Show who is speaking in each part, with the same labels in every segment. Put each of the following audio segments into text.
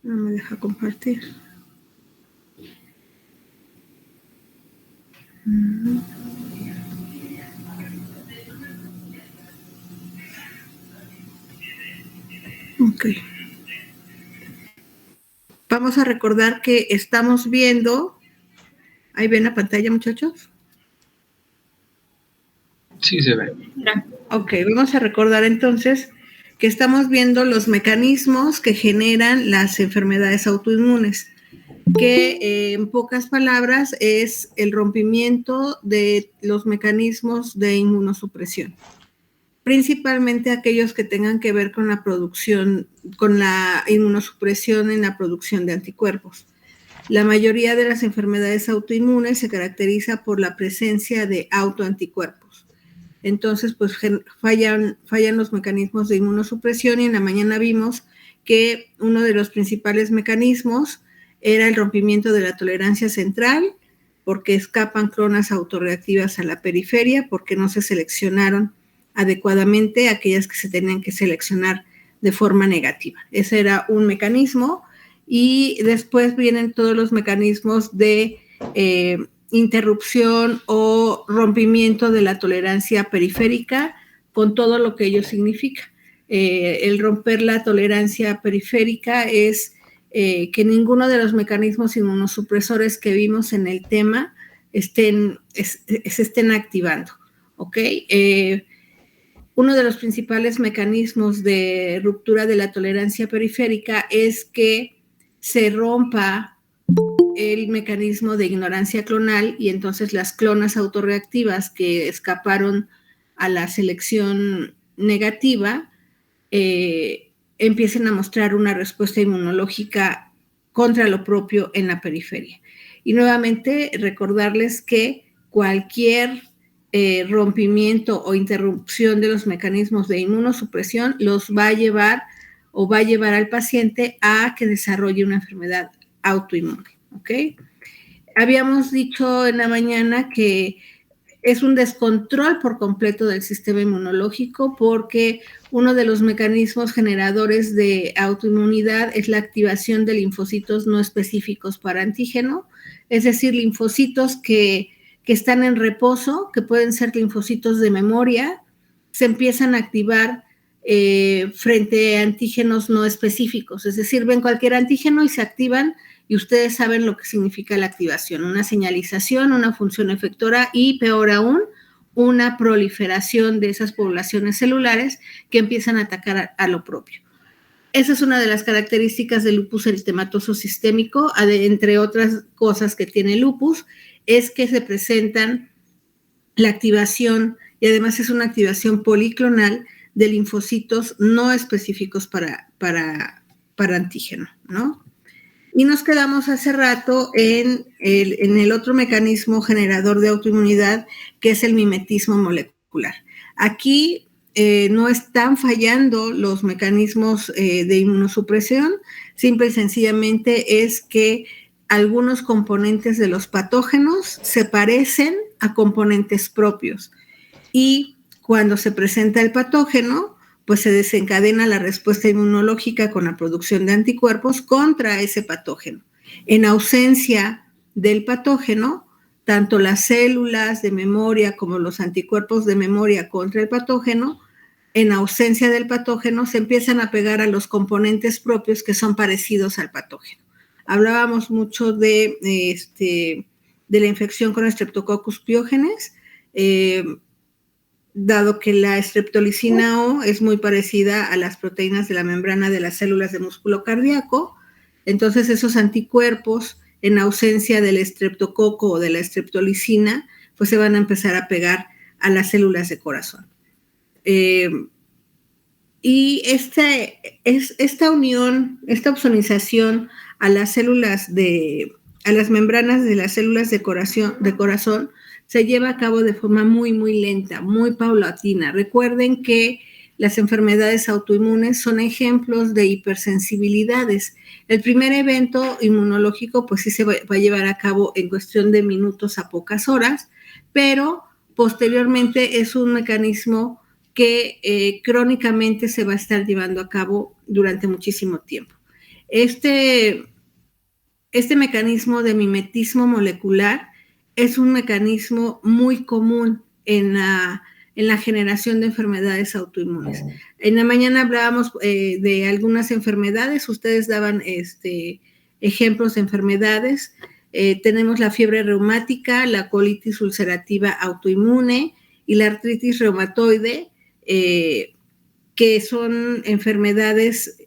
Speaker 1: No me deja compartir. Ok. Vamos a recordar que estamos viendo. ¿Ahí ven la pantalla, muchachos?
Speaker 2: Sí, se ve.
Speaker 1: Ok, vamos a recordar entonces que estamos viendo los mecanismos que generan las enfermedades autoinmunes, que en pocas palabras es el rompimiento de los mecanismos de inmunosupresión, principalmente aquellos que tengan que ver con la producción, con la inmunosupresión en la producción de anticuerpos. La mayoría de las enfermedades autoinmunes se caracteriza por la presencia de autoanticuerpos. Entonces, pues fallan los mecanismos de inmunosupresión y en la mañana vimos que uno de los principales mecanismos era el rompimiento de la tolerancia central, porque escapan clonas autorreactivas a la periferia, porque no se seleccionaron adecuadamente aquellas que se tenían que seleccionar de forma negativa. Ese era un mecanismo y después vienen todos los mecanismos de interrupción o rompimiento de la tolerancia periférica con todo lo que ello significa. El romper la tolerancia periférica es que ninguno de los mecanismos inmunosupresores que vimos en el tema se estén activando, ¿ok? Uno de los principales mecanismos de ruptura de la tolerancia periférica es que se rompa el mecanismo de ignorancia clonal y entonces las clonas autorreactivas que escaparon a la selección negativa empiecen a mostrar una respuesta inmunológica contra lo propio en la periferia. Y nuevamente recordarles que cualquier rompimiento o interrupción de los mecanismos de inmunosupresión los va a llevar o va a llevar al paciente a que desarrolle una enfermedad autoinmune. ¿Ok? Habíamos dicho en la mañana que es un descontrol por completo del sistema inmunológico porque uno de los mecanismos generadores de autoinmunidad es la activación de linfocitos no específicos para antígeno, es decir, linfocitos que están en reposo, que pueden ser linfocitos de memoria, se empiezan a activar frente a antígenos no específicos, es decir, ven cualquier antígeno y se activan y ustedes saben lo que significa la activación, una señalización, una función efectora y, peor aún, una proliferación de esas poblaciones celulares que empiezan a atacar a lo propio. Esa es una de las características del lupus eritematoso sistémico, entre otras cosas que tiene el lupus, es que se presentan la activación, y además es una activación policlonal de linfocitos no específicos para antígeno, ¿no? Y nos quedamos hace rato en el otro mecanismo generador de autoinmunidad, que es el mimetismo molecular. Aquí no están fallando los mecanismos de inmunosupresión, simple y sencillamente es que algunos componentes de los patógenos se parecen a componentes propios. Y cuando se presenta el patógeno, pues se desencadena la respuesta inmunológica con la producción de anticuerpos contra ese patógeno. En ausencia del patógeno, tanto las células de memoria como los anticuerpos de memoria contra el patógeno, en ausencia del patógeno, se empiezan a pegar a los componentes propios que son parecidos al patógeno. Hablábamos mucho de la infección con Streptococcus pyogenes, dado que la streptolicina O es muy parecida a las proteínas de la membrana de las células de músculo cardíaco, entonces esos anticuerpos en ausencia del estreptococo o de la streptolicina, pues se van a empezar a pegar a las células de corazón. Y esta unión, esta opsonización a las células a las membranas de las células de corazón se lleva a cabo de forma muy, muy lenta, muy paulatina. Recuerden que las enfermedades autoinmunes son ejemplos de hipersensibilidades. El primer evento inmunológico, pues sí se va a llevar a cabo en cuestión de minutos a pocas horas, pero posteriormente es un mecanismo que crónicamente se va a estar llevando a cabo durante muchísimo tiempo. Este mecanismo de mimetismo molecular es un mecanismo muy común en la generación de enfermedades autoinmunes. En la mañana hablábamos de algunas enfermedades, ustedes daban ejemplos de enfermedades. Tenemos la fiebre reumática, la colitis ulcerativa autoinmune y la artritis reumatoide, que son enfermedades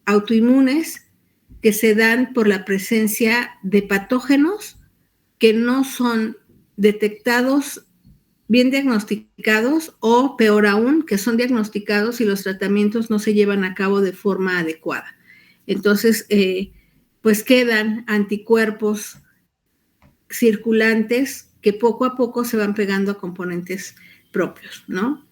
Speaker 1: autoinmunes que se dan por la presencia de patógenos que no son detectados, bien diagnosticados, o peor aún, que son diagnosticados y los tratamientos no se llevan a cabo de forma adecuada. Entonces, pues quedan anticuerpos circulantes que poco a poco se van pegando a componentes propios, ¿no?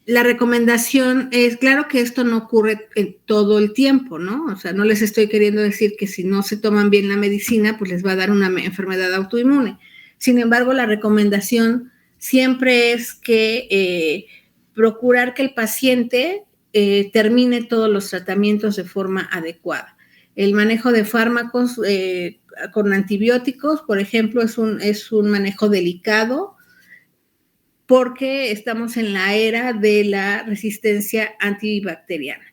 Speaker 1: La recomendación es, claro que esto no ocurre todo el tiempo, ¿no? O sea, no les estoy queriendo decir que si no se toman bien la medicina, pues les va a dar una enfermedad autoinmune. Sin embargo, la recomendación siempre es que procurar que el paciente termine todos los tratamientos de forma adecuada. El manejo de fármacos con antibióticos, por ejemplo, es un manejo delicado, porque estamos en la era de la resistencia antibacteriana.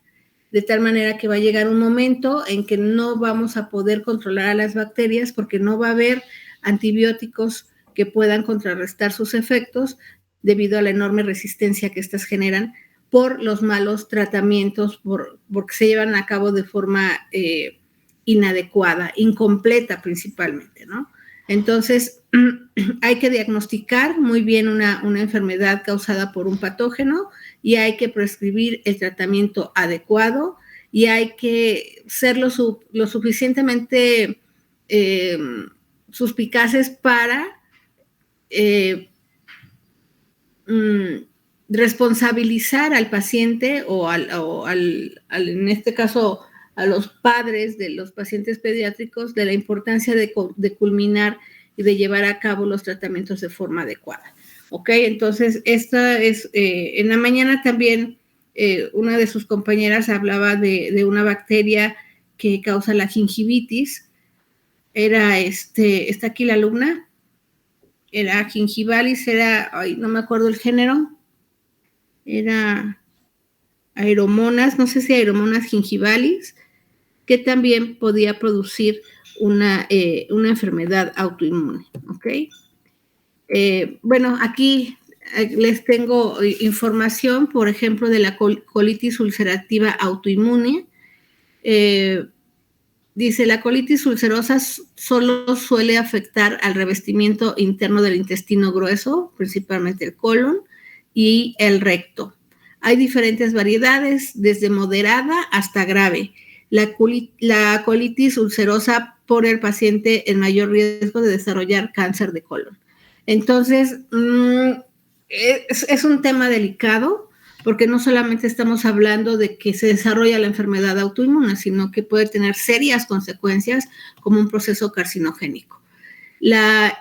Speaker 1: De tal manera que va a llegar un momento en que no vamos a poder controlar a las bacterias porque no va a haber antibióticos que puedan contrarrestar sus efectos debido a la enorme resistencia que estas generan por los malos tratamientos, porque se llevan a cabo de forma inadecuada, incompleta principalmente, ¿no? Entonces, hay que diagnosticar muy bien una enfermedad causada por un patógeno y hay que prescribir el tratamiento adecuado y hay que ser lo suficientemente suspicaces para responsabilizar al paciente o en este caso a los padres de los pacientes pediátricos de la importancia de culminar y de llevar a cabo los tratamientos de forma adecuada. ¿Ok? Entonces, esta es, en la mañana también una de sus compañeras hablaba de una bacteria que causa la gingivitis. Era está aquí la alumna, era gingivalis, no me acuerdo el género, era Aeromonas, no sé si Aeromonas gingivalis, que también podía producir una enfermedad autoinmune, ¿ok? Bueno, aquí les tengo información, por ejemplo, de la colitis ulcerativa autoinmune. Dice, la colitis ulcerosa solo suele afectar al revestimiento interno del intestino grueso, principalmente el colon y el recto. Hay diferentes variedades, desde moderada hasta grave. La colitis ulcerosa pone al paciente en mayor riesgo de desarrollar cáncer de colon. Entonces, es un tema delicado, porque no solamente estamos hablando de que se desarrolla la enfermedad autoinmune, sino que puede tener serias consecuencias como un proceso carcinogénico. La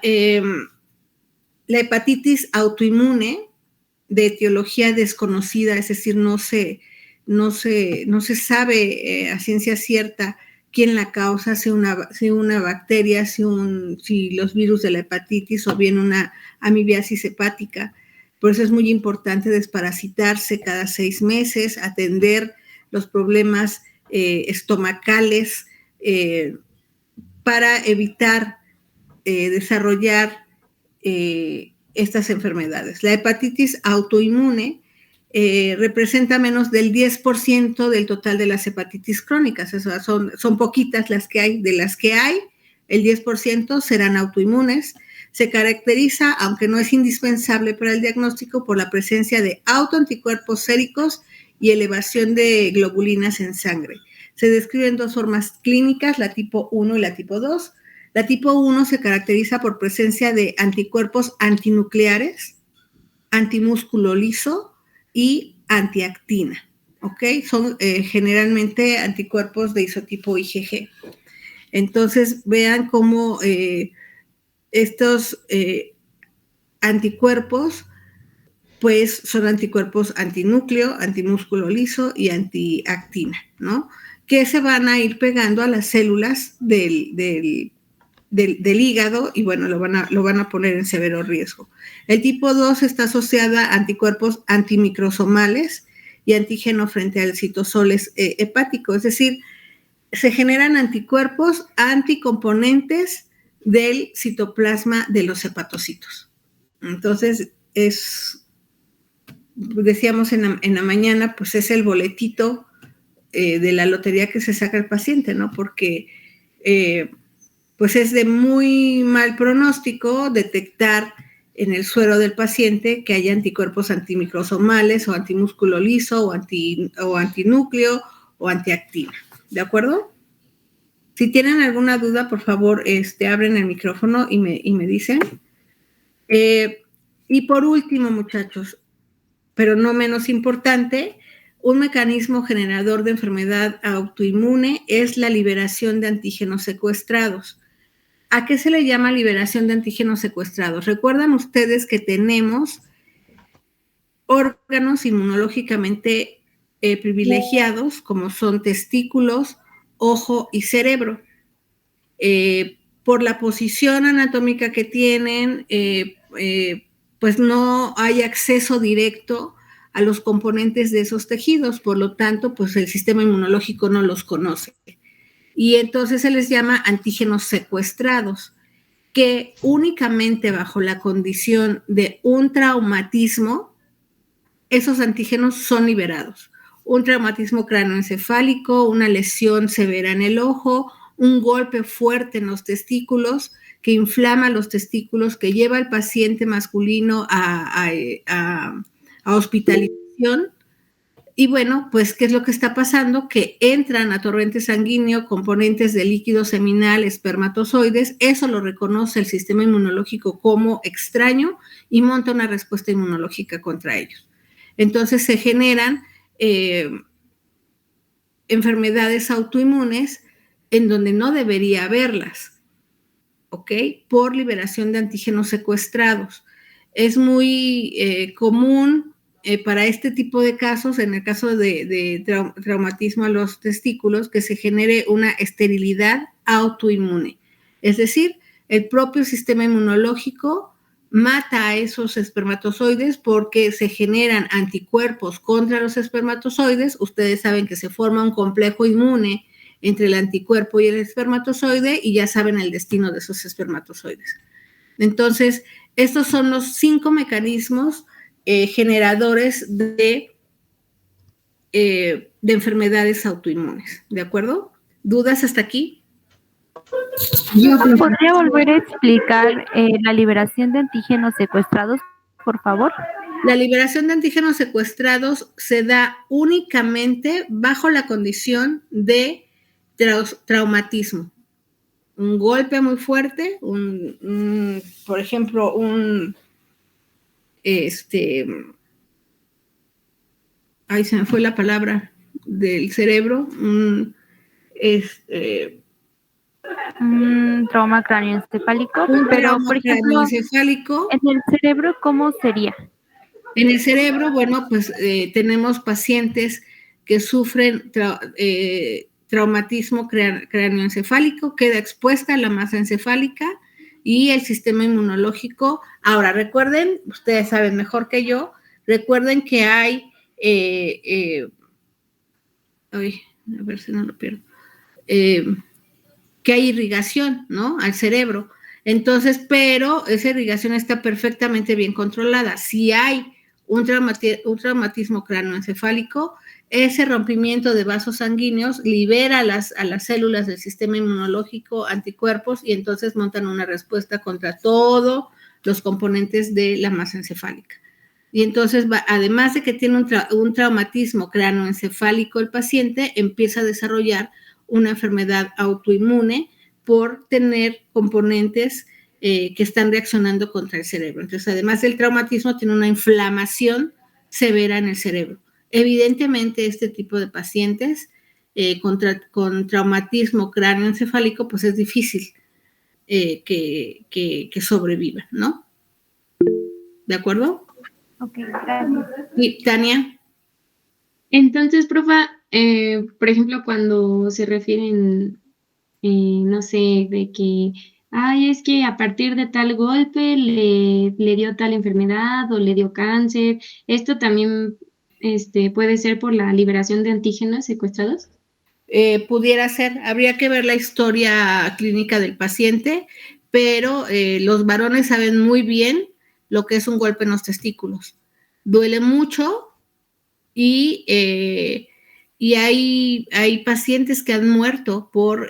Speaker 1: hepatitis autoinmune de etiología desconocida, es decir, no se sabe a ciencia cierta quién la causa, si una bacteria, si los virus de la hepatitis o bien una amibiasis hepática. Por eso es muy importante desparasitarse cada 6 meses, atender los problemas estomacales para evitar desarrollar estas enfermedades. La hepatitis autoinmune representa menos del 10% del total de las hepatitis crónicas. Eso son poquitas las que hay. De las que hay, el 10% serán autoinmunes. Se caracteriza, aunque no es indispensable para el diagnóstico, por la presencia de autoanticuerpos séricos y elevación de globulinas en sangre. Se describen 2 formas clínicas, la tipo 1 y la tipo 2. La tipo 1 se caracteriza por presencia de anticuerpos antinucleares, antimúsculo liso y antiactina. ¿Ok? Son generalmente anticuerpos de isotipo IgG. Entonces, vean cómo estos anticuerpos pues son anticuerpos antinúcleo, antimúsculo liso y antiactina, ¿no? Que se van a ir pegando a las células del hígado y bueno, lo van a poner en severo riesgo. El tipo 2 está asociada a anticuerpos antimicrosomales y antígeno frente al citosol hepático, es decir, se generan anticuerpos anticomponentes del citoplasma de los hepatocitos. Entonces, decíamos en la mañana, pues es el boletito de la lotería que se saca el paciente, ¿no? Porque pues es de muy mal pronóstico detectar en el suero del paciente que haya anticuerpos antimicrosomales o antimúsculo liso o antinúcleo o antiactina. ¿De acuerdo? Si tienen alguna duda, por favor, abren el micrófono y me dicen. Y por último, muchachos, pero no menos importante, un mecanismo generador de enfermedad autoinmune es la liberación de antígenos secuestrados. ¿A qué se le llama liberación de antígenos secuestrados? Recuerdan ustedes que tenemos órganos inmunológicamente privilegiados, como son testículos, ojo y cerebro. Por la posición anatómica que tienen, pues no hay acceso directo a los componentes de esos tejidos, por lo tanto, pues el sistema inmunológico no los conoce. Y entonces se les llama antígenos secuestrados, que únicamente bajo la condición de un traumatismo, esos antígenos son liberados. Un traumatismo cráneoencefálico, una lesión severa en el ojo, un golpe fuerte en los testículos que inflama los testículos, que lleva al paciente masculino a hospitalización. Y bueno, pues, ¿qué es lo que está pasando? Que entran a torrente sanguíneo componentes de líquido seminal, espermatozoides, eso lo reconoce el sistema inmunológico como extraño y monta una respuesta inmunológica contra ellos. Entonces se generan enfermedades autoinmunes en donde no debería haberlas, ¿ok? Por liberación de antígenos secuestrados. Es muy común para este tipo de casos, en el caso de traumatismo a los testículos, que se genere una esterilidad autoinmune. Es decir, el propio sistema inmunológico mata a esos espermatozoides porque se generan anticuerpos contra los espermatozoides. Ustedes saben que se forma un complejo inmune entre el anticuerpo y el espermatozoide y ya saben el destino de esos espermatozoides. Entonces, estos son los 5 mecanismos generadores de enfermedades autoinmunes. ¿De acuerdo? ¿Dudas hasta aquí?
Speaker 2: ¿Podría volver a explicar la liberación de antígenos secuestrados, por favor?
Speaker 1: La liberación de antígenos secuestrados se da únicamente bajo la condición de traumatismo. Un golpe muy fuerte, por ejemplo, ay, se me fue la palabra del cerebro,
Speaker 2: trauma cráneoencefálico,
Speaker 1: pero por ejemplo, craneoencefálico,
Speaker 2: en el cerebro, ¿cómo sería?
Speaker 1: En el cerebro, bueno, pues tenemos pacientes que sufren traumatismo craneoencefálico, queda expuesta la masa encefálica y el sistema inmunológico. Ahora, recuerden, ustedes saben mejor que yo, recuerden que hay, a ver si no lo pierdo, que hay irrigación, ¿no? Al cerebro. Entonces, pero esa irrigación está perfectamente bien controlada. Si hay un traumatismo craneoencefálico, ese rompimiento de vasos sanguíneos libera a las células del sistema inmunológico anticuerpos y entonces montan una respuesta contra todos los componentes de la masa encefálica. Y entonces, además de que tiene un traumatismo craneoencefálico el paciente, empieza a desarrollar una enfermedad autoinmune por tener componentes que están reaccionando contra el cerebro. Entonces, además del traumatismo, tiene una inflamación severa en el cerebro. Evidentemente, este tipo de pacientes con traumatismo cráneoencefálico, pues es difícil que sobrevivan, ¿no? ¿De acuerdo?
Speaker 2: Ok, gracias.
Speaker 1: Y Tania.
Speaker 3: Entonces, profa, por ejemplo, cuando se refieren, no sé, de que, ay, es que a partir de tal golpe le dio tal enfermedad o le dio cáncer, ¿esto también puede ser por la liberación de antígenos secuestrados?
Speaker 1: Pudiera ser, habría que ver la historia clínica del paciente, pero los varones saben muy bien lo que es un golpe en los testículos. Duele mucho y hay pacientes que han muerto por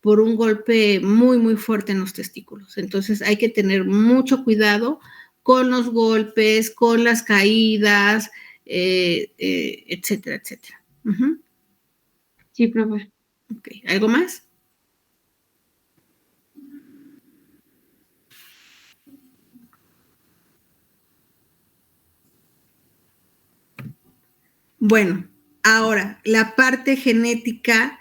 Speaker 1: un golpe muy, muy fuerte en los testículos. Entonces hay que tener mucho cuidado con los golpes, con las caídas, etcétera, etcétera. Uh-huh.
Speaker 3: Sí, profe.
Speaker 1: Okay. ¿Algo más? Bueno, ahora, la parte genética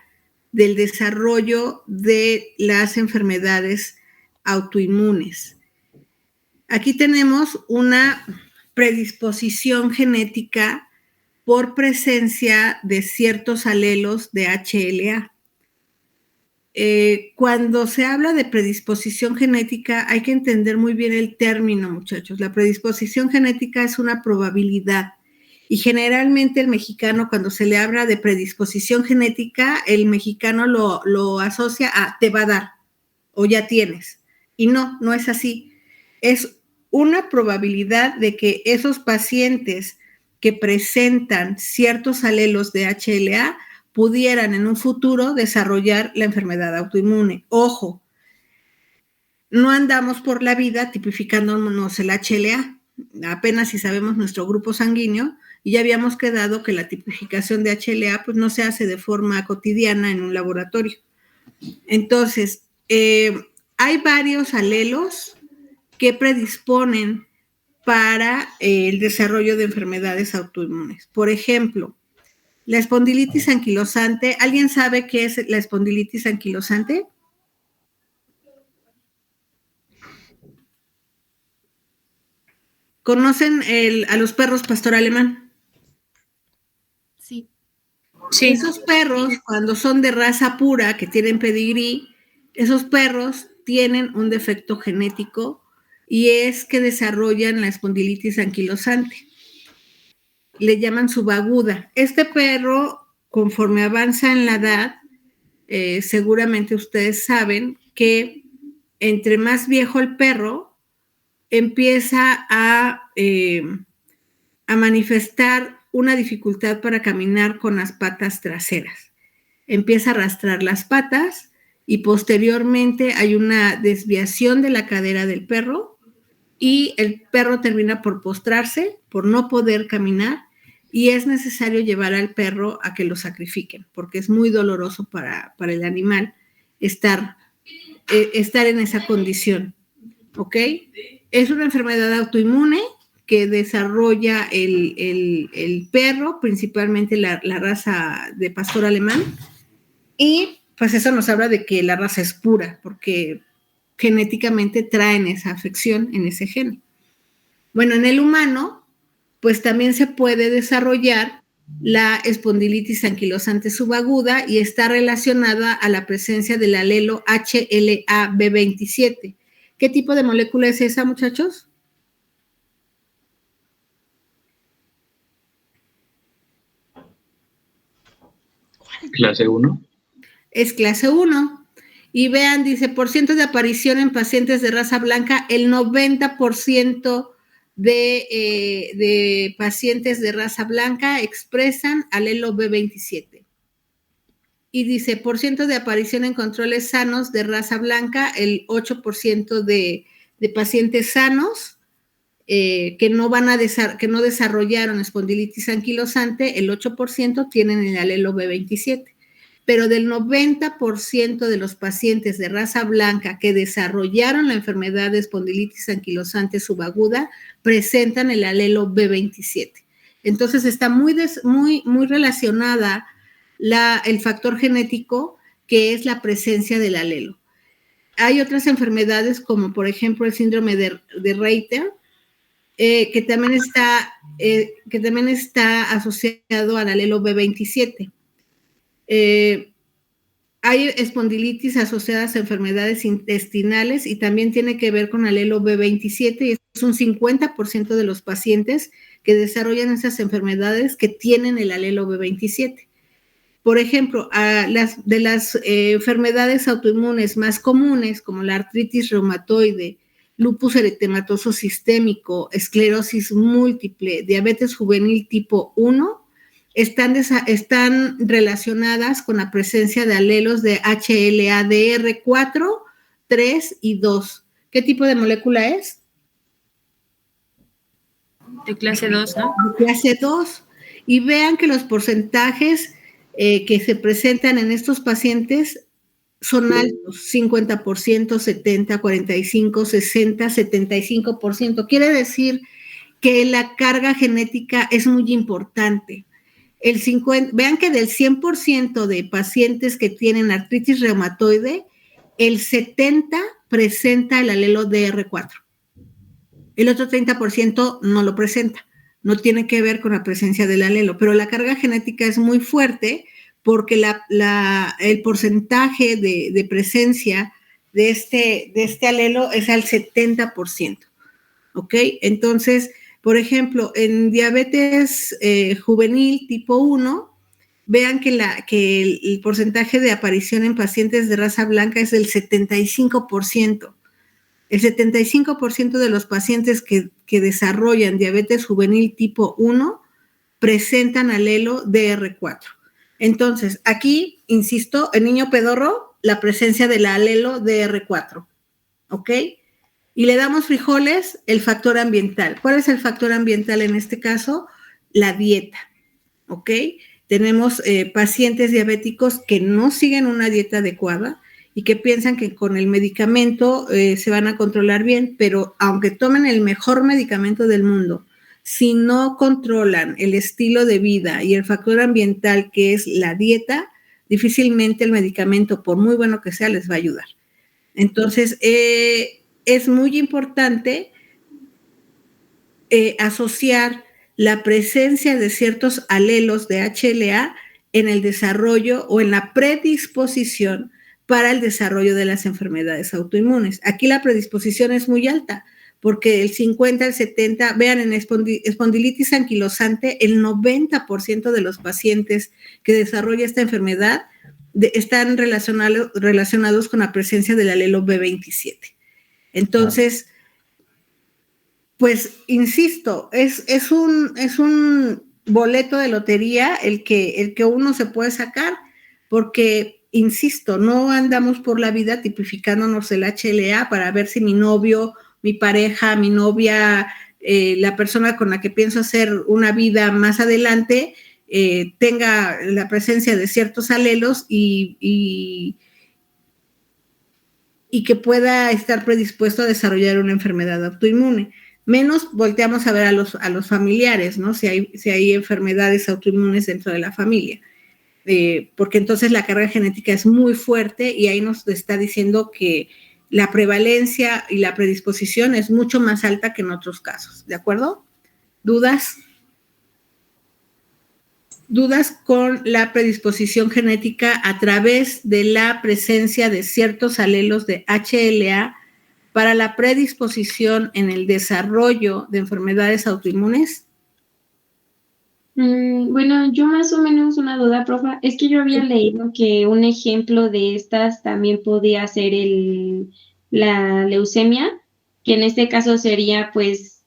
Speaker 1: del desarrollo de las enfermedades autoinmunes. Aquí tenemos una predisposición genética por presencia de ciertos alelos de HLA. Cuando se habla de predisposición genética, hay que entender muy bien el término, muchachos. La predisposición genética es una probabilidad. Y generalmente el mexicano, cuando se le habla de predisposición genética, el mexicano lo asocia a te va a dar o ya tienes. Y no, no es así. Es una probabilidad de que esos pacientes que presentan ciertos alelos de HLA pudieran en un futuro desarrollar la enfermedad autoinmune. Ojo, no andamos por la vida tipificándonos el HLA, apenas si sabemos nuestro grupo sanguíneo, y ya habíamos quedado que la tipificación de HLA pues no se hace de forma cotidiana en un laboratorio. Entonces, hay varios alelos que predisponen para el desarrollo de enfermedades autoinmunes. Por ejemplo, la espondilitis anquilosante. ¿Alguien sabe qué es la espondilitis anquilosante? ¿Conocen a los perros pastor alemán?
Speaker 3: Sí.
Speaker 1: Esos perros, cuando son de raza pura, que tienen pedigrí, esos perros tienen un defecto genético y es que desarrollan la espondilitis anquilosante. Le llaman subaguda. Este perro, conforme avanza en la edad, seguramente ustedes saben que entre más viejo el perro, empieza a manifestar una dificultad para caminar con las patas traseras. Empieza a arrastrar las patas y posteriormente hay una desviación de la cadera del perro y el perro termina por postrarse, por no poder caminar, y es necesario llevar al perro a que lo sacrifiquen, porque es muy doloroso para el animal estar en esa condición, ¿ok? Es una enfermedad autoinmune que desarrolla el perro, principalmente la raza de pastor alemán, y pues eso nos habla de que la raza es pura, porque genéticamente traen esa afección en ese gen. Bueno, en el humano, pues también se puede desarrollar la espondilitis anquilosante subaguda y está relacionada a la presencia del alelo HLA-B27. ¿Qué tipo de molécula es esa, muchachos?
Speaker 4: Clase 1.
Speaker 1: Es clase 1. Y vean, dice, por ciento de aparición en pacientes de raza blanca, el 90% de pacientes de raza blanca expresan alelo B27. Y dice, por ciento de aparición en controles sanos de raza blanca, el 8% de pacientes sanos que no desarrollaron espondilitis anquilosante, el 8% tienen el alelo B27. Pero del 90% de los pacientes de raza blanca que desarrollaron la enfermedad de espondilitis anquilosante subaguda presentan el alelo B27. Entonces está muy relacionada el factor genético, que es la presencia del alelo. Hay otras enfermedades como por ejemplo el síndrome de Reiter, que también está asociado al alelo B27. Hay espondilitis asociadas a enfermedades intestinales y también tiene que ver con alelo B27 y es un 50% de los pacientes que desarrollan esas enfermedades que tienen el alelo B27. Por ejemplo, de las enfermedades autoinmunes más comunes, como la artritis reumatoide, lupus eritematoso sistémico, esclerosis múltiple, diabetes juvenil tipo 1, están relacionadas con la presencia de alelos de HLA-DR4, 3 y 2. ¿Qué tipo de molécula es?
Speaker 5: De clase 2, ¿no?
Speaker 1: De clase 2. Y vean que los porcentajes que se presentan en estos pacientes son altos, 50%, 70%, 45%, 60%, 75%. Quiere decir que la carga genética es muy importante. Vean que del 100% de pacientes que tienen artritis reumatoide, el 70% presenta el alelo DR4. El otro 30% no lo presenta. No tiene que ver con la presencia del alelo, pero la carga genética es muy fuerte porque el porcentaje de presencia de este alelo es al 70%. ¿Ok? Entonces, por ejemplo, en diabetes juvenil tipo 1, vean que el porcentaje de aparición en pacientes de raza blanca es del 75%. El 75% de los pacientes que desarrollan diabetes juvenil tipo 1 presentan alelo DR4. Entonces, aquí, insisto, en niño pedorro, la presencia del alelo DR4. ¿Ok? Y le damos frijoles, el factor ambiental. ¿Cuál es el factor ambiental en este caso? La dieta, ¿ok? Tenemos pacientes diabéticos que no siguen una dieta adecuada y que piensan que con el medicamento se van a controlar bien, pero aunque tomen el mejor medicamento del mundo, si no controlan el estilo de vida y el factor ambiental que es la dieta, difícilmente el medicamento, por muy bueno que sea, les va a ayudar. Entonces, es muy importante asociar la presencia de ciertos alelos de HLA en el desarrollo o en la predisposición para el desarrollo de las enfermedades autoinmunes. Aquí la predisposición es muy alta, porque el 50, el 70, vean, en espondilitis anquilosante, el 90% de los pacientes que desarrollan esta enfermedad están relacionados con la presencia del alelo B27. Entonces, pues, insisto, es un boleto de lotería el que uno se puede sacar, porque, insisto, no andamos por la vida tipificándonos el HLA para ver si mi novio, mi pareja, mi novia, la persona con la que pienso hacer una vida más adelante, tenga la presencia de ciertos alelos y que pueda estar predispuesto a desarrollar una enfermedad autoinmune. Menos volteamos a ver a los familiares, ¿no? Si hay enfermedades autoinmunes dentro de la familia. Porque entonces la carga genética es muy fuerte y ahí nos está diciendo que la prevalencia y la predisposición es mucho más alta que en otros casos. ¿De acuerdo? ¿Dudas? ¿Dudas con la predisposición genética a través de la presencia de ciertos alelos de HLA para la predisposición en el desarrollo de enfermedades autoinmunes?
Speaker 3: Bueno, yo más o menos una duda, profa, es que yo había leído que un ejemplo de estas también podía ser la leucemia, que en este caso sería pues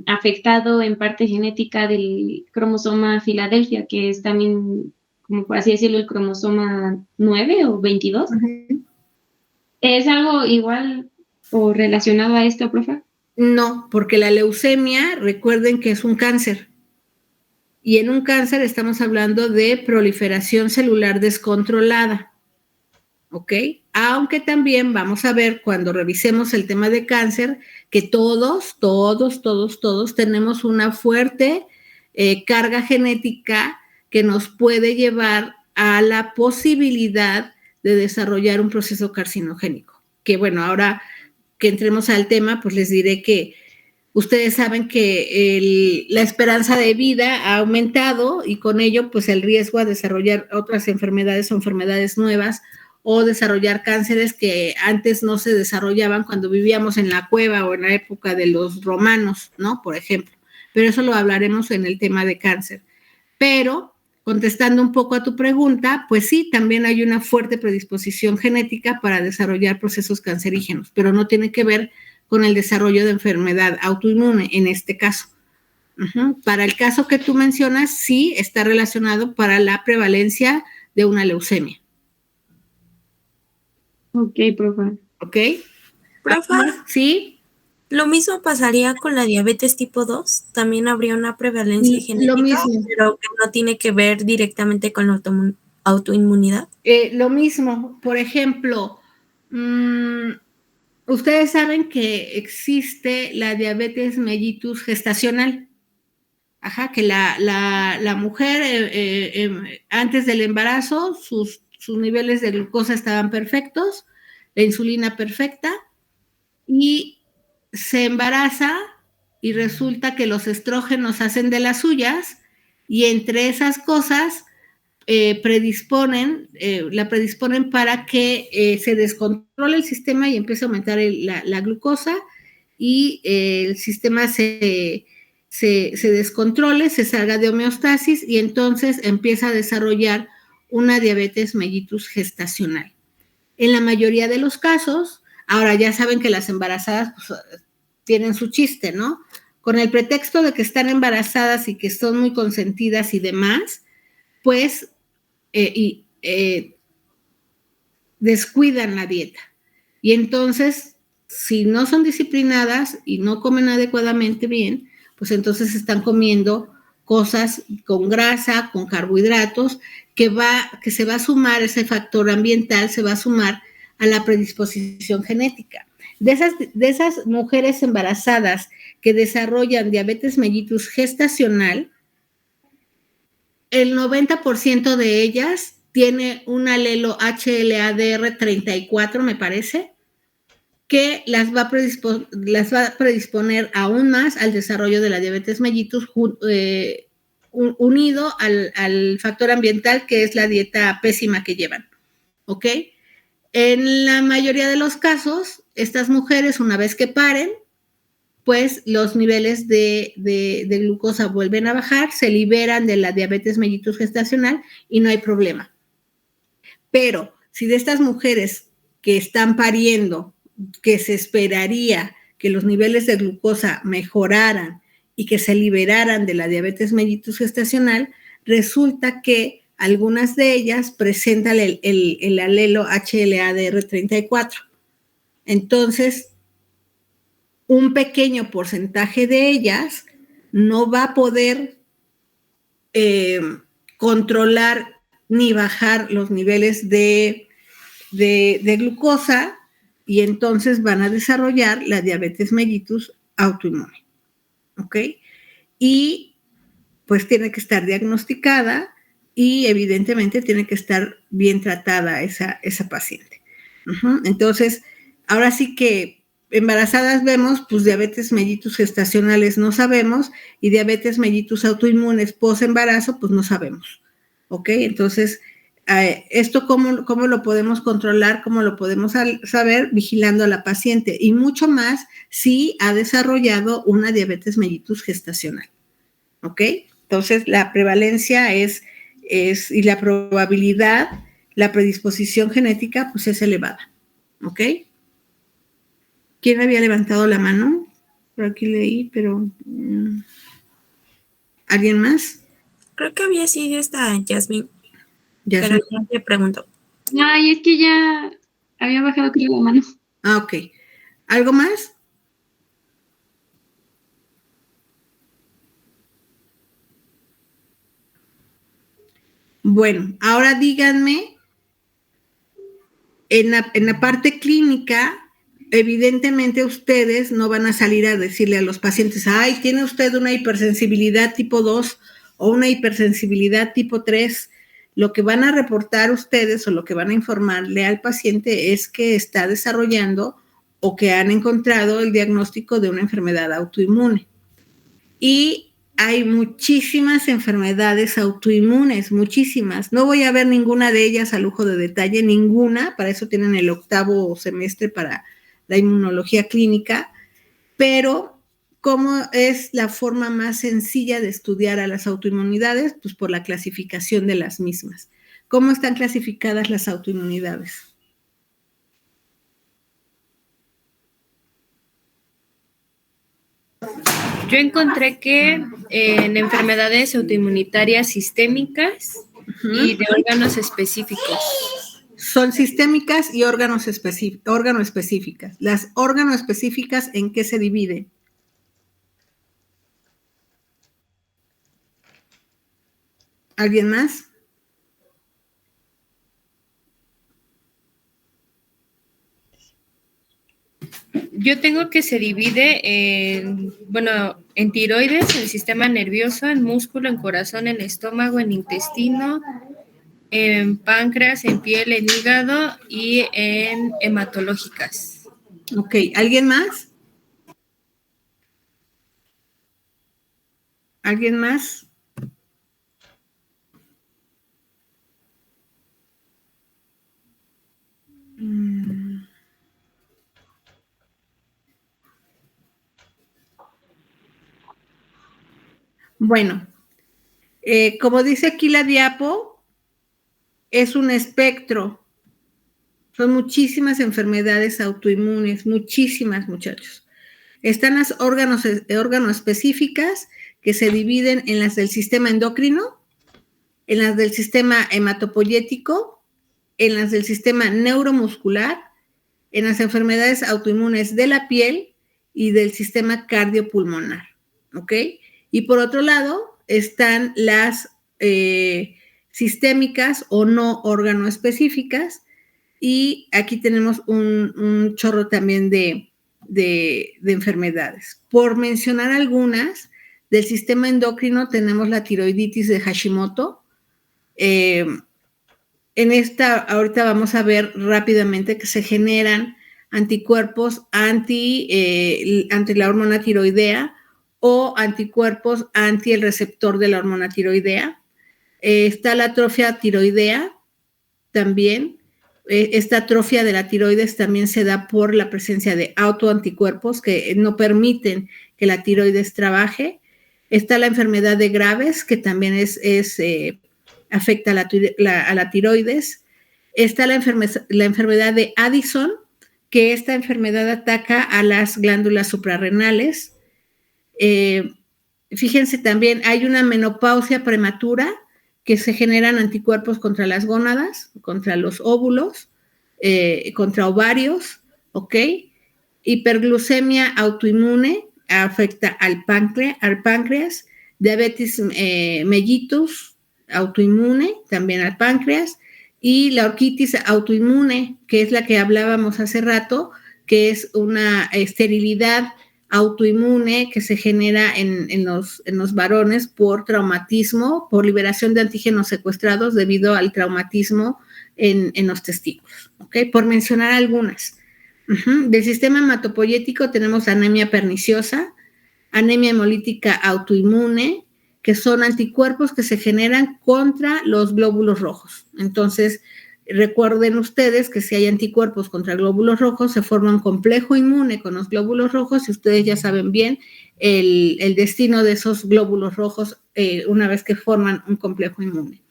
Speaker 3: afectado en parte genética del cromosoma Filadelfia, que es también, como por así decirlo, el cromosoma 9 o 22. Uh-huh. ¿Es algo igual o relacionado a esto, profa?
Speaker 1: No, porque la leucemia, recuerden que es un cáncer. Y en un cáncer estamos hablando de proliferación celular descontrolada, ¿ok? Aunque también vamos a ver cuando revisemos el tema de cáncer que todos tenemos una fuerte carga genética que nos puede llevar a la posibilidad de desarrollar un proceso carcinogénico. Que bueno, ahora que entremos al tema, pues les diré que Ustedes saben que la esperanza de vida ha aumentado y con ello, pues el riesgo a desarrollar otras enfermedades o enfermedades nuevas o desarrollar cánceres que antes no se desarrollaban cuando vivíamos en la cueva o en la época de los romanos, ¿no? Por ejemplo. Pero eso lo hablaremos en el tema de cáncer. Pero, contestando un poco a tu pregunta, pues sí, también hay una fuerte predisposición genética para desarrollar procesos cancerígenos, pero no tiene que ver con el desarrollo de enfermedad autoinmune en este caso. Para el caso que tú mencionas, sí está relacionado para la prevalencia de una leucemia.
Speaker 3: Ok, profa.
Speaker 1: ¿Ok?
Speaker 6: Profa,
Speaker 1: ¿Sí?
Speaker 6: ¿lo mismo pasaría con la diabetes tipo 2? También habría una prevalencia genética,
Speaker 1: Lo mismo.
Speaker 6: pero que no tiene que ver directamente con la autoinmunidad.
Speaker 1: Lo mismo, por ejemplo, ustedes saben que existe la diabetes mellitus gestacional. Ajá, que la mujer antes del embarazo, sus niveles de glucosa estaban perfectos, la insulina perfecta, y se embaraza y resulta que los estrógenos hacen de las suyas, y entre esas cosas la predisponen para que se descontrole el sistema y empiece a aumentar la glucosa y el sistema se descontrole, se salga de homeostasis y entonces empieza a desarrollar una diabetes mellitus gestacional. En la mayoría de los casos, ahora ya saben que las embarazadas pues, tienen su chiste, ¿no? Con el pretexto de que están embarazadas y que son muy consentidas y demás, pues descuidan la dieta. Y entonces, si no son disciplinadas y no comen adecuadamente bien, pues entonces están comiendo cosas con grasa, con carbohidratos, que se va a sumar ese factor ambiental, se va a sumar a la predisposición genética. De esas mujeres embarazadas que desarrollan diabetes mellitus gestacional, el 90% de ellas tiene un alelo HLA-DR34, me parece, que las va a predisponer aún más al desarrollo de la diabetes mellitus unido al factor ambiental que es la dieta pésima que llevan, ¿ok? En la mayoría de los casos, estas mujeres una vez que paren, pues los niveles de glucosa vuelven a bajar, se liberan de la diabetes mellitus gestacional y no hay problema. Pero si de estas mujeres que están pariendo, que se esperaría que los niveles de glucosa mejoraran y que se liberaran de la diabetes mellitus gestacional, resulta que algunas de ellas presentan el alelo HLA-DR34. Entonces, un pequeño porcentaje de ellas no va a poder controlar ni bajar los niveles de glucosa y entonces van a desarrollar la diabetes mellitus autoinmune, ¿ok? Y pues tiene que estar diagnosticada y evidentemente tiene que estar bien tratada esa paciente. Entonces, ahora sí que embarazadas vemos, pues diabetes mellitus gestacionales no sabemos y diabetes mellitus autoinmunes post-embarazo, pues no sabemos, ¿ok? Entonces, esto ¿cómo lo podemos controlar? ¿Cómo lo podemos saber? Vigilando a la paciente y mucho más si ha desarrollado una diabetes mellitus gestacional, ¿ok? Entonces, la prevalencia y la probabilidad, la predisposición genética, pues es elevada, ¿ok? ¿Quién había levantado la mano? Por aquí leí, pero ¿alguien más?
Speaker 6: Creo que había sido esta Yasmín. Pero ya te pregunto.
Speaker 3: Ay, es que ya había bajado creo la mano.
Speaker 1: Ah, ok. ¿Algo más? Bueno, ahora díganme, en la parte clínica, evidentemente ustedes no van a salir a decirle a los pacientes, ay, tiene usted una hipersensibilidad tipo 2 o una hipersensibilidad tipo 3. Lo que van a reportar ustedes o lo que van a informarle al paciente es que está desarrollando o que han encontrado el diagnóstico de una enfermedad autoinmune. Y hay muchísimas enfermedades autoinmunes, muchísimas. No voy a ver ninguna de ellas a lujo de detalle, ninguna. Para eso tienen el 8º semestre para la inmunología clínica. Pero, ¿cómo es la forma más sencilla de estudiar a las autoinmunidades? Pues por la clasificación de las mismas. ¿Cómo están clasificadas las autoinmunidades?
Speaker 5: Yo encontré que en enfermedades autoinmunitarias sistémicas y de órganos específicos.
Speaker 1: Son sistémicas y órgano específicas. Las órgano específicas, ¿en qué se dividen? ¿Alguien más?
Speaker 5: Yo tengo que se divide en tiroides, en el sistema nervioso, en músculo, en corazón, en estómago, en intestino, en páncreas, en piel, en hígado y en hematológicas.
Speaker 1: Ok, ¿alguien más? ¿Alguien más? Bueno, como dice aquí la diapo, es un espectro. Son muchísimas enfermedades autoinmunes, muchísimas, muchachos. Están las órganos específicas que se dividen en las del sistema endocrino, en las del sistema hematopoyético, en las del sistema neuromuscular, en las enfermedades autoinmunes de la piel y del sistema cardiopulmonar, ¿ok? Y por otro lado están las sistémicas o no órgano específicas, y aquí tenemos un chorro también de enfermedades. Por mencionar algunas, del sistema endocrino tenemos la tiroiditis de Hashimoto. En esta, ahorita vamos a ver rápidamente que se generan anticuerpos ante la hormona tiroidea o anticuerpos anti el receptor de la hormona tiroidea. Está la atrofia tiroidea también. Esta atrofia de la tiroides también se da por la presencia de autoanticuerpos que no permiten que la tiroides trabaje. Está la enfermedad de Graves, que también afecta a la tiroides. Está la enfermedad de Addison, que esta enfermedad ataca a las glándulas suprarrenales. Fíjense también, hay una menopausia prematura, que se generan anticuerpos contra las gónadas, contra los óvulos, contra ovarios, ¿ok? Hiperglucemia autoinmune afecta al páncreas, diabetes mellitus autoinmune, también al páncreas, y la orquitis autoinmune, que es la que hablábamos hace rato, que es una esterilidad autoinmune que se genera en los varones por traumatismo, por liberación de antígenos secuestrados debido al traumatismo en los testículos, ¿ok? Por mencionar algunas. Del sistema hematopoyético tenemos anemia perniciosa, anemia hemolítica autoinmune, que son anticuerpos que se generan contra los glóbulos rojos. Entonces, recuerden ustedes que si hay anticuerpos contra glóbulos rojos, se forma un complejo inmune con los glóbulos rojos y ustedes ya saben bien el destino de esos glóbulos rojos una vez que forman un complejo inmune.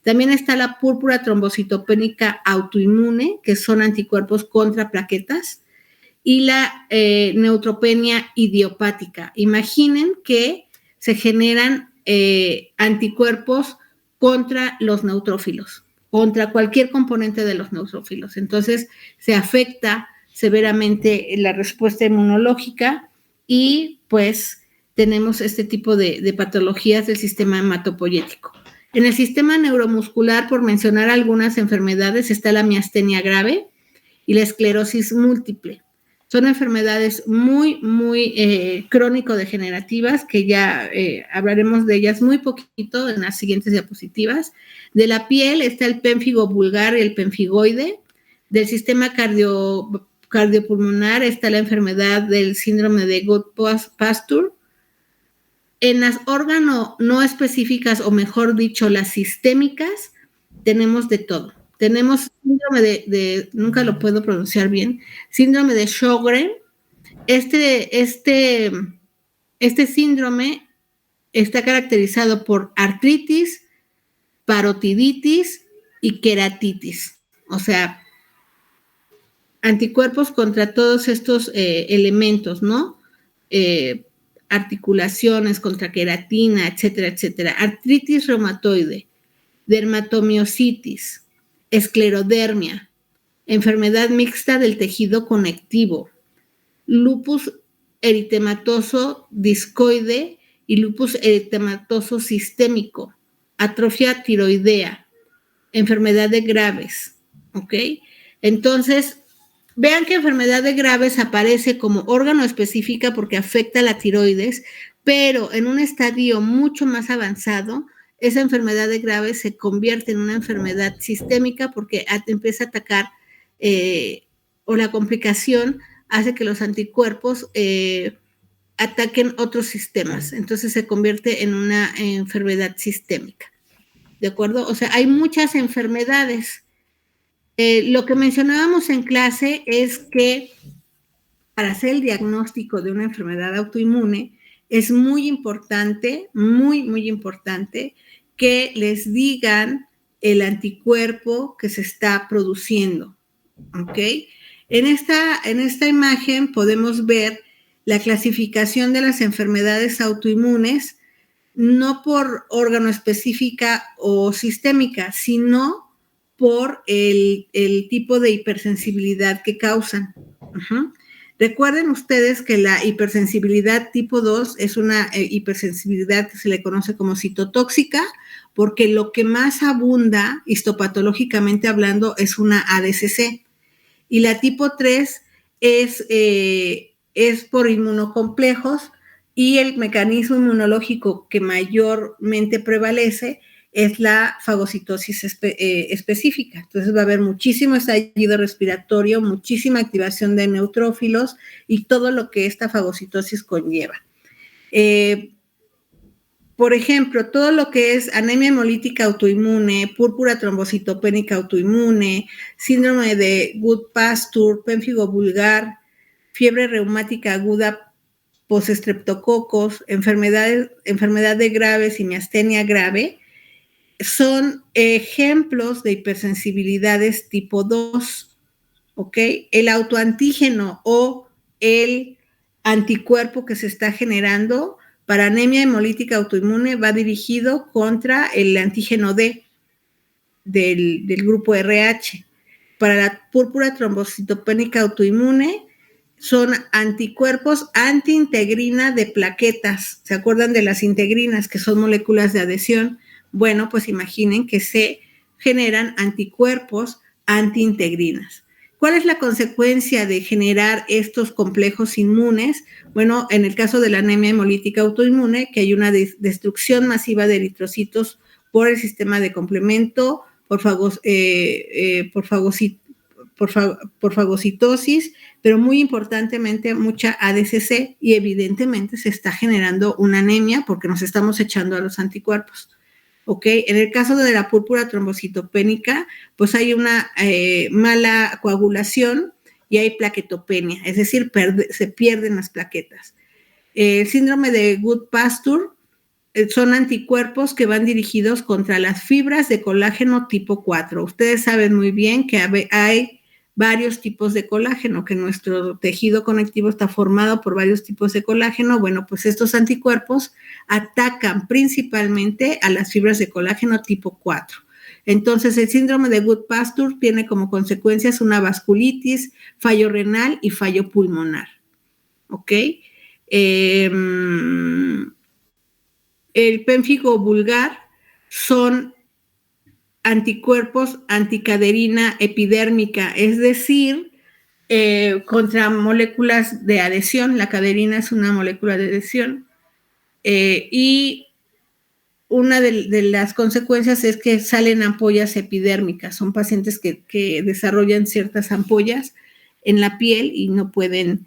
Speaker 1: También está la púrpura trombocitopénica autoinmune, que son anticuerpos contra plaquetas, y la neutropenia idiopática. Imaginen que se generan anticuerpos contra los neutrófilos, contra cualquier componente de los neutrófilos. Entonces, se afecta severamente la respuesta inmunológica y, pues, tenemos este tipo de patologías del sistema hematopoyético. En el sistema neuromuscular, por mencionar algunas enfermedades, está la miastenia grave y la esclerosis múltiple. Son enfermedades muy, muy crónico-degenerativas, que ya hablaremos de ellas muy poquito en las siguientes diapositivas. De la piel está el pénfigo vulgar y el pemfigoide. Del sistema cardiopulmonar está la enfermedad del síndrome de Goodpasture. En las órganos no específicas, o mejor dicho, las sistémicas, tenemos de todo. Tenemos síndrome de nunca lo puedo pronunciar bien, síndrome de Sjögren. Este síndrome está caracterizado por artritis, parotiditis y queratitis. O sea, anticuerpos contra todos estos elementos, ¿no? Articulaciones, contra queratina, etcétera, etcétera. Artritis reumatoide, dermatomiositis, esclerodermia, enfermedad mixta del tejido conectivo, lupus eritematoso discoide y lupus eritematoso sistémico, atrofia tiroidea, enfermedad de Graves, ¿ok? Entonces, vean que enfermedad de Graves aparece como órgano específica porque afecta a la tiroides, pero en un estadio mucho más avanzado, esa enfermedad de Graves se convierte en una enfermedad sistémica porque empieza a atacar o la complicación hace que los anticuerpos ataquen otros sistemas. Entonces se convierte en una enfermedad sistémica. ¿De acuerdo? O sea, hay muchas enfermedades. Lo que mencionábamos en clase es que para hacer el diagnóstico de una enfermedad autoinmune es muy importante, muy, muy importante que les digan el anticuerpo que se está produciendo, ¿ok? En esta imagen podemos ver la clasificación de las enfermedades autoinmunes, no por órgano específica o sistémica, sino por el tipo de hipersensibilidad que causan. Uh-huh. Recuerden ustedes que la hipersensibilidad tipo 2 es una hipersensibilidad que se le conoce como citotóxica, porque lo que más abunda histopatológicamente hablando es una ADCC. Y la tipo 3 es por inmunocomplejos, y el mecanismo inmunológico que mayormente prevalece es la fagocitosis específica. Entonces va a haber muchísimo estallido respiratorio, muchísima activación de neutrófilos y todo lo que esta fagocitosis conlleva. Por ejemplo, todo lo que es anemia hemolítica autoinmune, púrpura trombocitopénica autoinmune, síndrome de Goodpasture, pénfigo vulgar, fiebre reumática aguda postestreptococos, enfermedad de Graves y miastenia grave, son ejemplos de hipersensibilidades tipo 2, ¿ok? El autoantígeno o el anticuerpo que se está generando para anemia hemolítica autoinmune va dirigido contra el antígeno D del grupo RH. Para la púrpura trombocitopénica autoinmune son anticuerpos antiintegrina de plaquetas. ¿Se acuerdan de las integrinas, que son moléculas de adhesión? Bueno, pues imaginen que se generan anticuerpos antiintegrinas. ¿Cuál es la consecuencia de generar estos complejos inmunes? Bueno, en el caso de la anemia hemolítica autoinmune, que hay una destrucción masiva de eritrocitos por el sistema de complemento, por fagocitosis, pero muy importantemente mucha ADCC, y evidentemente se está generando una anemia porque nos estamos echando a los anticuerpos. ¿Ok? En el caso de la púrpura trombocitopénica, pues hay una mala coagulación y hay plaquetopenia, es decir, se pierden las plaquetas. El síndrome de Goodpasture son anticuerpos que van dirigidos contra las fibras de colágeno tipo 4. Ustedes saben muy bien que hay varios tipos de colágeno, que nuestro tejido conectivo está formado por varios tipos de colágeno. Bueno, pues estos anticuerpos atacan principalmente a las fibras de colágeno tipo 4. Entonces, el síndrome de Goodpasture tiene como consecuencias una vasculitis, fallo renal y fallo pulmonar. ¿Ok? El pénfigo vulgar son anticuerpos anticaderina epidérmica, es decir, contra moléculas de adhesión. La caderina es una molécula de adhesión, y una de las consecuencias es que salen ampollas epidérmicas. Son pacientes que desarrollan ciertas ampollas en la piel y no pueden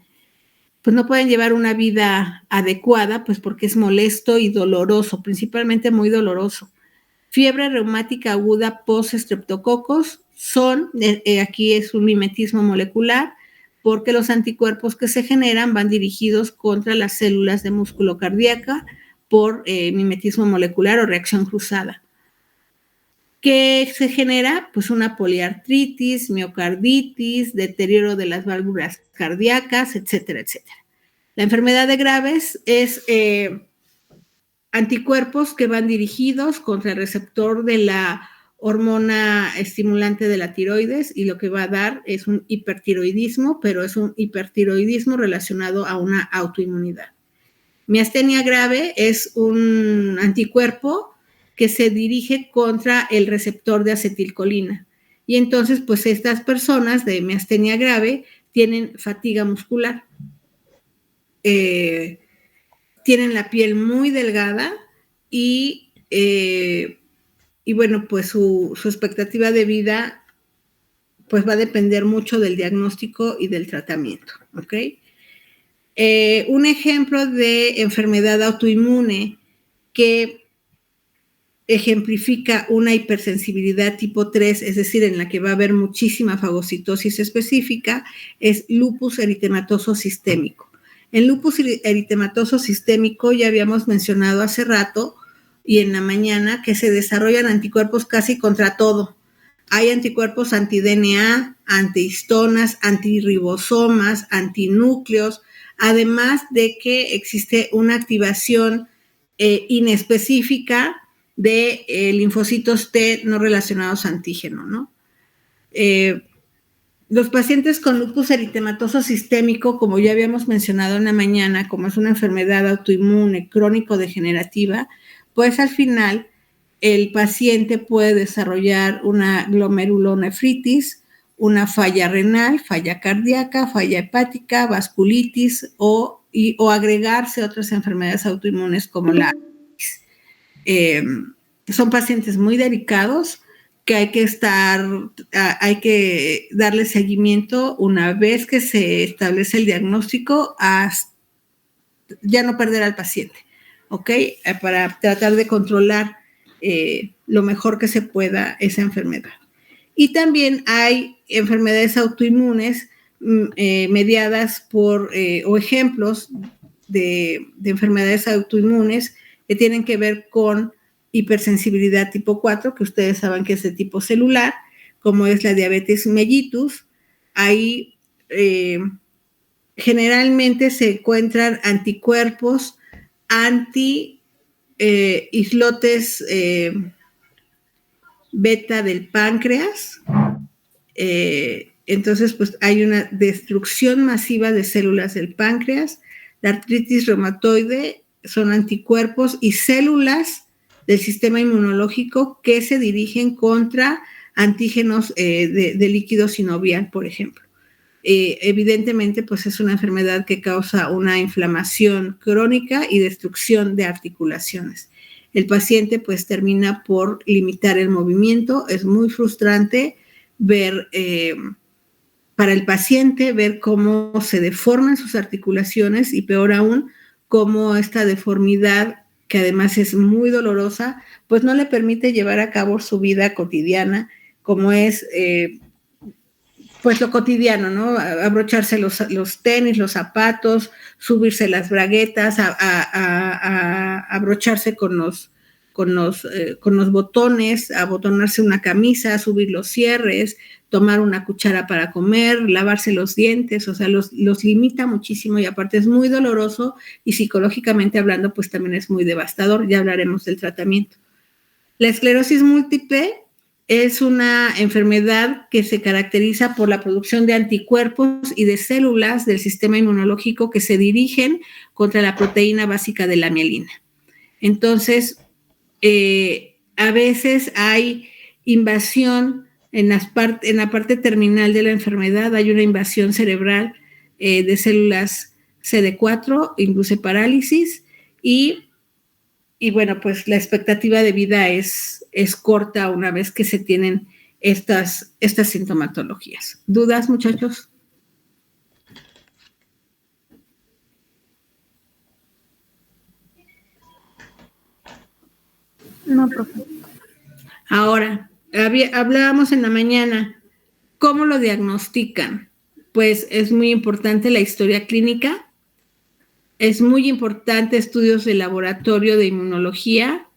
Speaker 1: llevar una vida adecuada, pues porque es molesto y doloroso, principalmente muy doloroso. Fiebre reumática aguda post-estreptococos aquí es un mimetismo molecular, porque los anticuerpos que se generan van dirigidos contra las células de músculo cardíaca por mimetismo molecular o reacción cruzada. ¿Qué se genera? Pues una poliartritis, miocarditis, deterioro de las válvulas cardíacas, etcétera, etcétera. La enfermedad de Graves es anticuerpos que van dirigidos contra el receptor de la hormona estimulante de la tiroides y lo que va a dar es un hipertiroidismo, pero es un hipertiroidismo relacionado a una autoinmunidad. Miastenia grave es un anticuerpo que se dirige contra el receptor de acetilcolina. Y entonces, pues estas personas de miastenia grave tienen fatiga muscular. Tienen la piel muy delgada y bueno, pues su expectativa de vida pues va a depender mucho del diagnóstico y del tratamiento, ¿ok? Un ejemplo de enfermedad autoinmune que ejemplifica una hipersensibilidad tipo 3, es decir, en la que va a haber muchísima fagocitosis específica, es lupus eritematoso sistémico. En lupus eritematoso sistémico ya habíamos mencionado hace rato y en la mañana que se desarrollan anticuerpos casi contra todo. Hay anticuerpos anti-DNA, antihistonas, antirribosomas, antinúcleos, además de que existe una activación inespecífica de linfocitos T no relacionados a antígeno, ¿no? Los pacientes con lupus eritematoso sistémico, como ya habíamos mencionado en la mañana, como es una enfermedad autoinmune crónico-degenerativa, pues al final el paciente puede desarrollar una glomerulonefritis, una falla renal, falla cardíaca, falla hepática, vasculitis o agregarse otras enfermedades autoinmunes como la son pacientes muy delicados que hay que darle seguimiento una vez que se establece el diagnóstico hasta ya no perder al paciente, ¿ok? Para tratar de controlar lo mejor que se pueda esa enfermedad. Y también hay enfermedades autoinmunes mediadas por, o ejemplos de enfermedades autoinmunes que tienen que ver con hipersensibilidad tipo 4, que ustedes saben que es de tipo celular, como es la diabetes mellitus. Ahí generalmente se encuentran anticuerpos anti-islotes beta del páncreas. Entonces, pues hay una destrucción masiva de células del páncreas. La artritis reumatoide son anticuerpos y células del sistema inmunológico que se dirigen contra antígenos de líquido sinovial, por ejemplo. Evidentemente, pues es una enfermedad que causa una inflamación crónica y destrucción de articulaciones. El paciente pues termina por limitar el movimiento. Es muy frustrante ver, para el paciente, ver cómo se deforman sus articulaciones y peor aún, cómo esta deformidad, que además es muy dolorosa, pues no le permite llevar a cabo su vida cotidiana, como es pues lo cotidiano, ¿no? Abrocharse los tenis, los zapatos, subirse las braguetas, abrocharse con los botones, abotonarse una camisa, subir los cierres, tomar una cuchara para comer, lavarse los dientes, o sea, los limita muchísimo y aparte es muy doloroso y psicológicamente hablando, pues también es muy devastador. Ya hablaremos del tratamiento. La esclerosis múltiple es una enfermedad que se caracteriza por la producción de anticuerpos y de células del sistema inmunológico que se dirigen contra la proteína básica de la mielina. Entonces, a veces hay invasión en la parte terminal de la enfermedad, hay una invasión cerebral de células CD4, induce parálisis y bueno, pues la expectativa de vida es corta una vez que se tienen estas sintomatologías. ¿Dudas, muchachos?
Speaker 2: No, profe.
Speaker 1: Ahora, hablábamos en la mañana, ¿cómo lo diagnostican? Pues es muy importante la historia clínica, es muy importante estudios de laboratorio de inmunología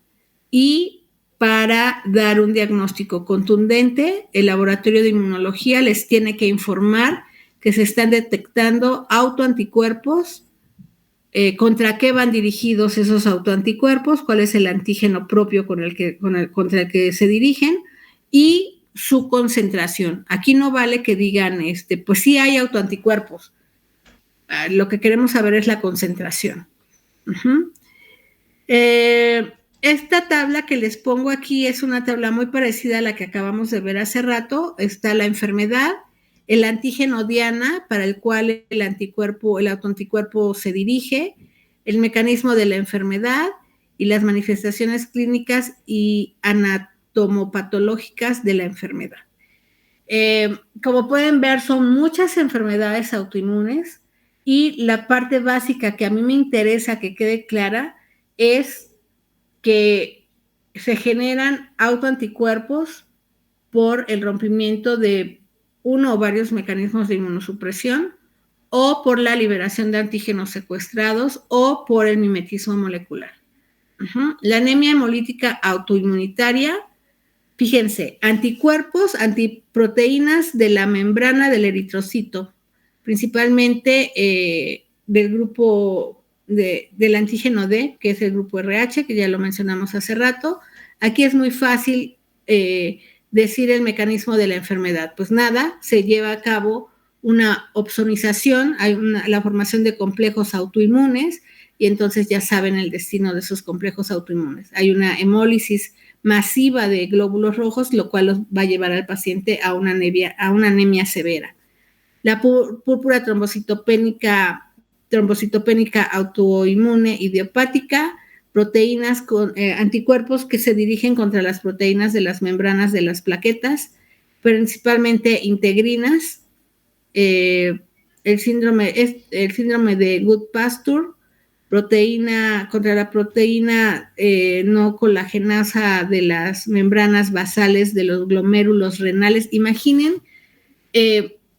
Speaker 1: y para dar un diagnóstico contundente, el laboratorio de inmunología les tiene que informar que se están detectando autoanticuerpos, contra qué van dirigidos esos autoanticuerpos, cuál es el antígeno propio contra el que se dirigen y su concentración. Aquí no vale que digan, pues sí hay autoanticuerpos. Lo que queremos saber es la concentración. Uh-huh. Esta tabla que les pongo aquí es una tabla muy parecida a la que acabamos de ver hace rato. Está la enfermedad, el antígeno diana, para el cual el autoanticuerpo se dirige, el mecanismo de la enfermedad y las manifestaciones clínicas y anatomopatológicas de la enfermedad. Como pueden ver, son muchas enfermedades autoinmunes y la parte básica que a mí me interesa que quede clara es que se generan autoanticuerpos por el rompimiento de uno o varios mecanismos de inmunosupresión o por la liberación de antígenos secuestrados o por el mimetismo molecular. Uh-huh. La anemia hemolítica autoinmunitaria, fíjense, anticuerpos, antiproteínas de la membrana del eritrocito, principalmente del grupo del antígeno D, que es el grupo RH, que ya lo mencionamos hace rato. Aquí es muy fácil decir el mecanismo de la enfermedad. Pues nada, se lleva a cabo una opsonización, hay la formación de complejos autoinmunes y entonces ya saben el destino de esos complejos autoinmunes. Hay una hemólisis masiva de glóbulos rojos, lo cual los va a llevar al paciente a una anemia severa. La púrpura trombocitopénica autoinmune idiopática, proteínas con anticuerpos que se dirigen contra las proteínas de las membranas de las plaquetas, principalmente integrinas, el síndrome de Goodpasture, proteína contra la proteína no colagenasa de las membranas basales de los glomérulos renales. Imaginen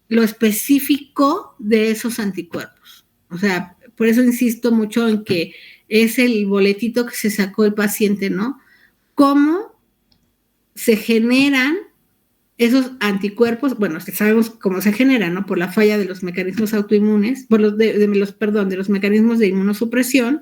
Speaker 1: lo específico de esos anticuerpos. O sea, por eso insisto mucho en que es el boletito que se sacó el paciente, ¿no? ¿Cómo se generan esos anticuerpos? Bueno, sabemos cómo se generan, ¿no? Por la falla de los mecanismos autoinmunes, de los mecanismos de inmunosupresión,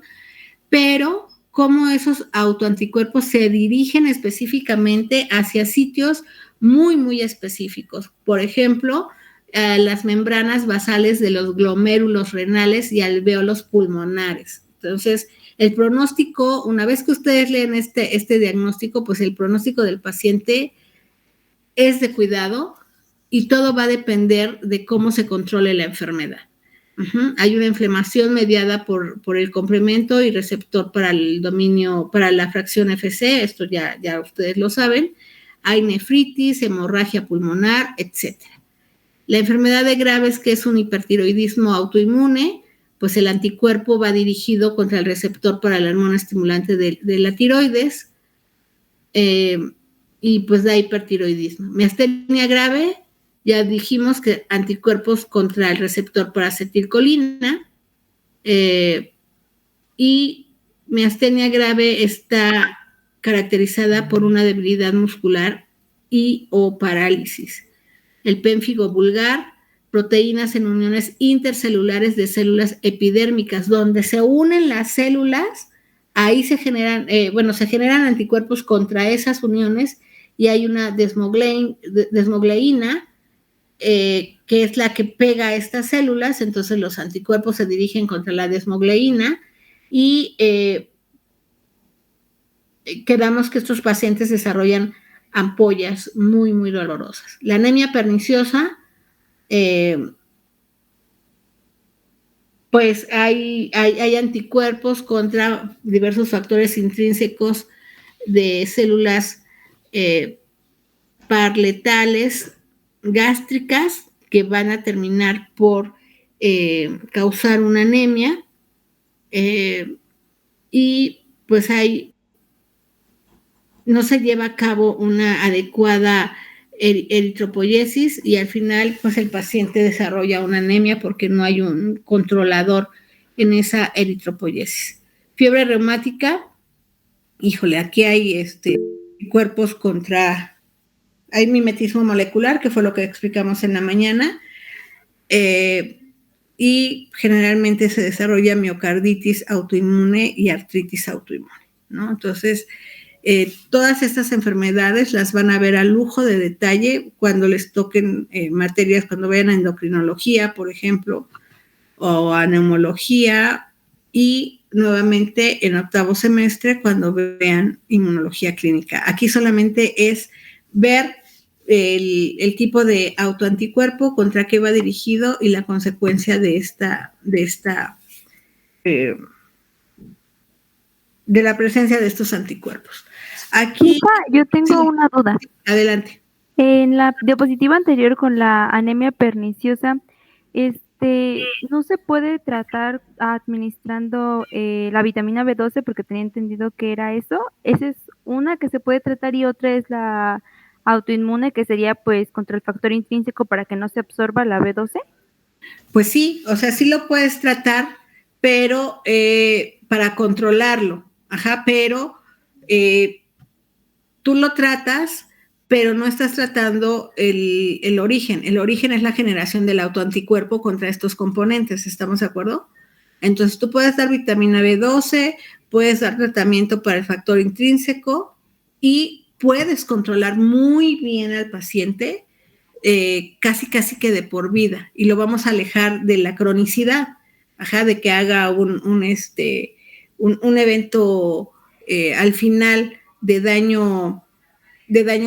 Speaker 1: pero cómo esos autoanticuerpos se dirigen específicamente hacia sitios muy, muy específicos. Por ejemplo, las membranas basales de los glomérulos renales y alvéolos pulmonares. Entonces, el pronóstico, una vez que ustedes leen este diagnóstico, pues el pronóstico del paciente es de cuidado y todo va a depender de cómo se controle la enfermedad. Uh-huh. Hay una inflamación mediada por el complemento y receptor para el dominio, para la fracción FC, esto ya ustedes lo saben. Hay nefritis, hemorragia pulmonar, etc. La enfermedad de Graves, que es un hipertiroidismo autoinmune, pues el anticuerpo va dirigido contra el receptor para la hormona estimulante de la tiroides, y pues da hipertiroidismo. Miastenia grave, ya dijimos que anticuerpos contra el receptor para acetilcolina, y miastenia grave está caracterizada por una debilidad muscular y o parálisis. El pénfigo vulgar, proteínas en uniones intercelulares de células epidérmicas, donde se unen las células, ahí se generan anticuerpos contra esas uniones y hay una desmogleína que es la que pega a estas células, entonces los anticuerpos se dirigen contra la desmogleína y quedamos que estos pacientes desarrollan ampollas muy, muy dolorosas. La anemia perniciosa, pues hay anticuerpos contra diversos factores intrínsecos de células parletales gástricas que van a terminar por causar una anemia, y pues hay no se lleva a cabo una adecuada eritropoyesis y al final pues el paciente desarrolla una anemia porque no hay un controlador en esa eritropoyesis. Fiebre reumática, híjole, aquí hay cuerpos hay mimetismo molecular, que fue lo que explicamos en la mañana, y generalmente se desarrolla miocarditis autoinmune y artritis autoinmune, ¿no? Entonces, todas estas enfermedades las van a ver a lujo de detalle cuando les toquen materias, cuando vayan a endocrinología, por ejemplo, o a neumología, y nuevamente en octavo semestre cuando vean inmunología clínica. Aquí solamente es ver el tipo de autoanticuerpo, contra qué va dirigido y la consecuencia de la presencia de estos anticuerpos. Aquí,
Speaker 2: yo tengo una duda.
Speaker 1: Adelante.
Speaker 2: En la diapositiva anterior con la anemia perniciosa, no se puede tratar administrando la vitamina B12 porque tenía entendido que era eso. Esa es una que se puede tratar y otra es la autoinmune, que sería pues contra el factor intrínseco para que no se absorba la B12.
Speaker 1: Pues sí, o sea, sí lo puedes tratar, pero para controlarlo, pero tú lo tratas, pero no estás tratando el origen. El origen es la generación del autoanticuerpo contra estos componentes, ¿estamos de acuerdo? Entonces, tú puedes dar vitamina B12, puedes dar tratamiento para el factor intrínseco y puedes controlar muy bien al paciente, casi que de por vida, y lo vamos a alejar de la cronicidad, de que haga un evento al final de daño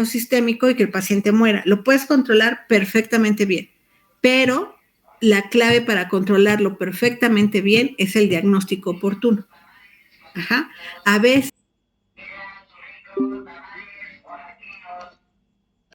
Speaker 1: sistémico y que el paciente muera. Lo puedes controlar perfectamente bien, pero la clave para controlarlo perfectamente bien es el diagnóstico oportuno. A veces